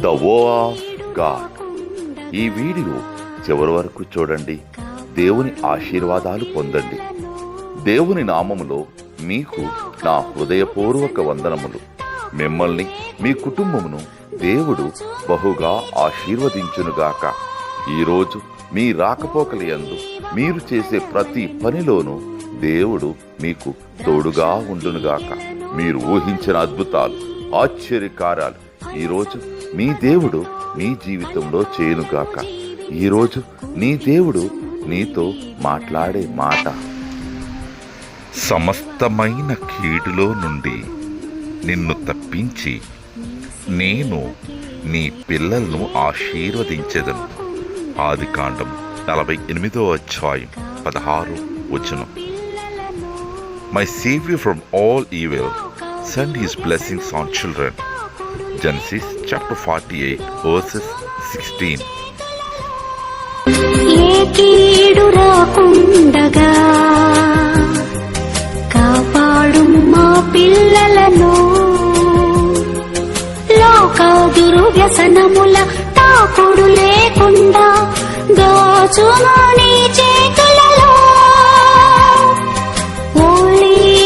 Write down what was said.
The వో of God. ఈ video చివరి వరకు చూడండి. దేవుని ఆశీర్వాదాలు పొందండి. దేవుని నామములో మీకు నా హృదయపూర్వక వందనములు. మిమ్మల్ని మీ కుటుంబమును దేవుడు బహుగా ఆశీర్వదించునుగాక. ఈరోజు మీ రాకపోకలయందు మీరు చేసే ప్రతి పనిలోనూ దేవుడు మీకు తోడుగా ఉండునుగాక. మీరు ఊహించిన అద్భుతాలు, ఆశ్చర్యకార్యాలు ఈరోజు మీ దేవుడు మీ జీవితంలో చేయునుగాక. ఈరోజు నీ దేవుడు నీతో మాట్లాడే మాట, సమస్తమైన కీడులో నుండి నిన్ను తప్పించి నేను నీ పిల్లలను ఆశీర్వదించెదను. ఆదికాండం 48:16. My Savior from all evil send his blessings on children. Genesis chapter 48:16. ఏ కీడు రాకుండగా కాపాడు మా పిల్లలను, లోక దుర్వ్యసనముల తాకుడు లేకుండా దాచును నీ